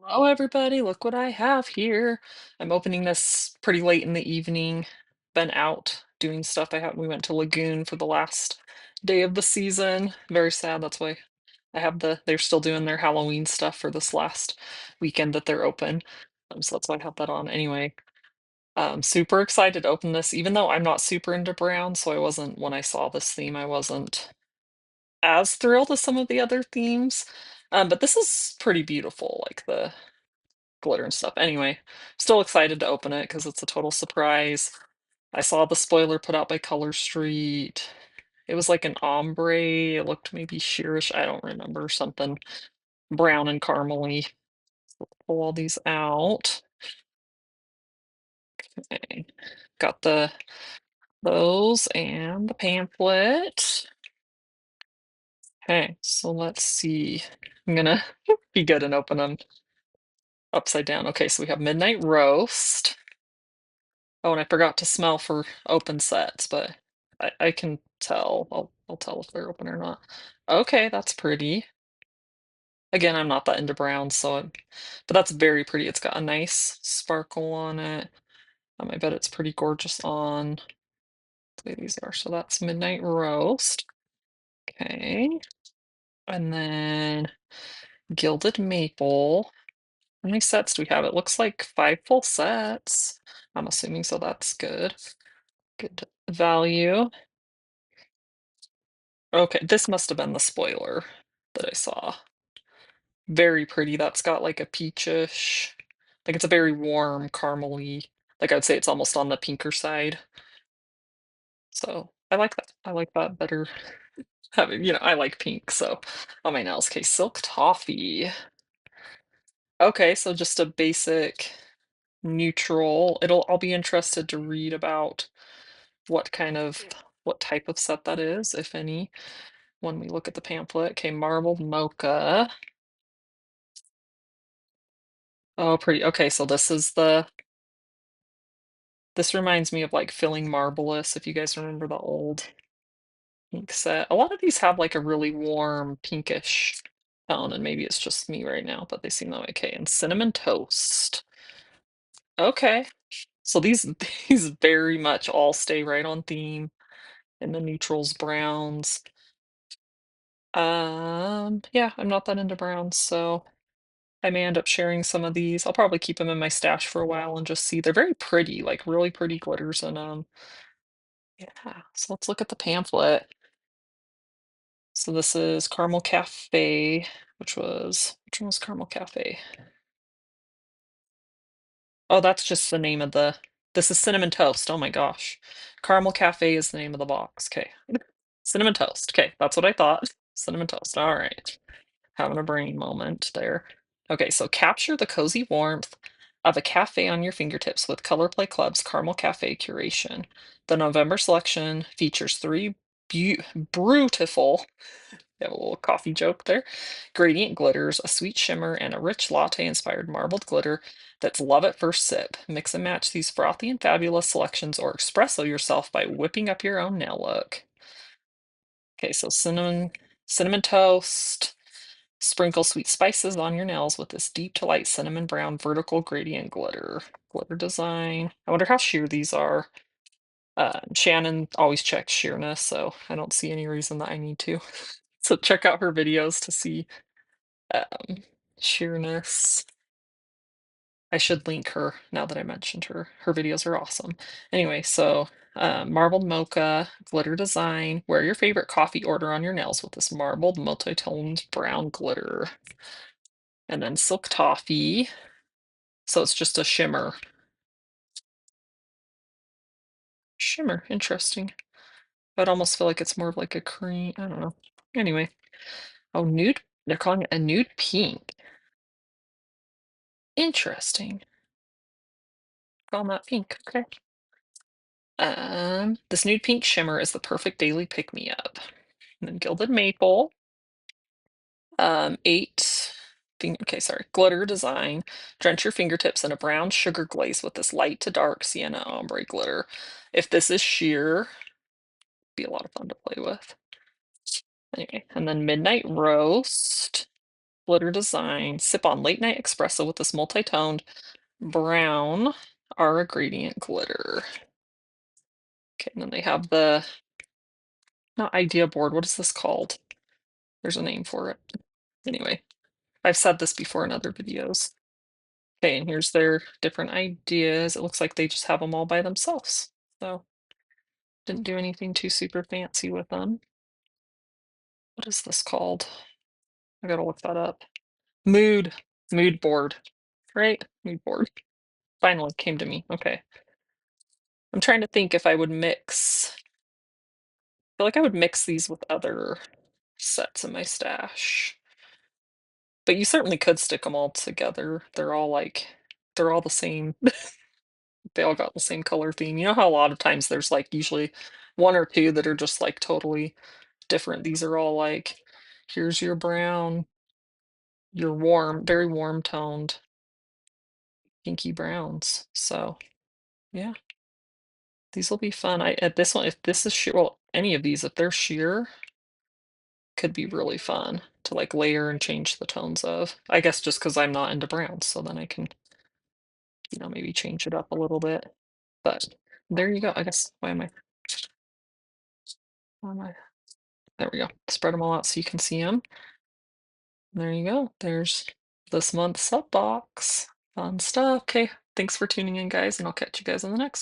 Oh, everybody, look what I have here. I'm opening this pretty late in the evening. Been out doing stuff. We went to Lagoon for the last day of the season. Very sad. That's why they're still doing their Halloween stuff for this last weekend that they're open. So that's why I have that on. Anyway, super excited to open this, even though I'm not super into brown, so I wasn't when I saw this theme, I wasn't as thrilled as some of the other themes. But this is pretty beautiful, like the glitter and stuff. Anyway, still excited to open it because it's a total surprise. I saw the spoiler put out by Color Street. It was like an ombre. It looked maybe sheerish. I don't remember. Something brown and caramely. Pull all these out. Okay. Got those and the pamphlet. Okay, so let's see. I'm gonna be good and open them upside down. Okay, so we have Midnight Roast. Oh, and I forgot to smell for open sets, but I can tell. I'll tell if they're open or not. Okay, that's pretty. Again, I'm not that into brown, but that's very pretty. It's got a nice sparkle on it. I bet it's pretty gorgeous on the way these are. So that's Midnight Roast. Okay. And then Gilded Maple. How many sets do we have? It looks like 5 full sets. I'm assuming, so that's good. Good value. Okay, this must have been the spoiler that I saw. Very pretty. That's got like a peachish, like it's a very warm caramely, like I would say it's almost on the pinker side. So I like that. I like that better. I like pink, so on my nails. Okay, Silk Toffee. Okay, so just a basic neutral. I'll be interested to read about what type of set that is, if any, when we look at the pamphlet. Okay, Marbled Mocha. Oh, pretty. Okay, so this reminds me of like Filling Marvelous, if you guys remember the old pink set. A lot of these have like a really warm pinkish tone, and maybe it's just me right now, but they seem that way. Okay, and Cinnamon Toast. Okay. So these these very much all stay right on theme in the neutrals, browns. Yeah, I'm not that into browns, so I may end up sharing some of these. I'll probably keep them in my stash for a while and just see. They're very pretty, like really pretty glitters and yeah. So let's look at the pamphlet. So this is Caramel Cafe, which one was Caramel Cafe? Oh, that's just the name of this is Cinnamon Toast. Oh my gosh. Caramel Cafe is the name of the box. Okay. Cinnamon Toast. Okay, that's what I thought. Cinnamon Toast. All right. Having a brain moment there. Okay, so capture the cozy warmth of a cafe on your fingertips with Color Play Club's Caramel Cafe curation. The November selection features three beautiful, have a little coffee joke there, gradient glitters, a sweet shimmer, and a rich latte-inspired marbled glitter that's love at first sip. Mix and match these frothy and fabulous selections or espresso yourself by whipping up your own nail look. Okay, so cinnamon toast. Sprinkle sweet spices on your nails with this deep to light cinnamon brown vertical gradient glitter. Glitter design. I wonder how sheer these are. Shannon always checks sheerness, so I don't see any reason that I need to. So check out her videos to see um, sheerness. I should link her now that I mentioned her. Her videos are awesome. Anyway, so marbled mocha, glitter design. Wear your favorite coffee order on your nails with this marbled multi-toned brown glitter. And then silk toffee. So it's just a shimmer. Shimmer, interesting. I'd almost feel like it's more of like a cream. I don't know. Anyway, oh, nude. They're calling it a nude pink. Interesting. Calling that pink. Okay. This nude pink shimmer is the perfect daily pick-me-up. And then gilded maple. Eight. Okay, sorry. Glitter design. Drench your fingertips in a brown sugar glaze with this light to dark sienna ombre glitter. If this is sheer, be a lot of fun to play with. Anyway, and then midnight roast. glitter design. Sip on late night espresso with this multi-toned brown Aura gradient glitter. Okay, and then they have the not idea board. What is this called? There's a name for it. Anyway, I've said this before in other videos. Okay, and here's their different ideas. It looks like they just have them all by themselves. So didn't do anything too super fancy with them. What is this called? I gotta look that up. Mood board, right? Mood board. Finally came to me. Okay. I'm trying to think if I would mix. I feel like I would mix these with other sets in my stash. But you certainly could stick them all together. They're all the same. They all got the same color theme. You know how a lot of times there's like usually one or two that are just like totally different. These are all like, here's your brown, your warm, very warm toned pinky browns. So yeah, these will be fun. I at this one, if this is sheer, well, any of these, if they're sheer, could be really fun to like layer and change the tones of. I guess just because I'm not into browns, so then I can, maybe change it up a little bit. But there you go. I guess why am I there we go. Spread them all out so you can see them. There you go. There's this month's sub box. Fun stuff. Okay. Thanks for tuning in, guys, and I'll catch you guys in the next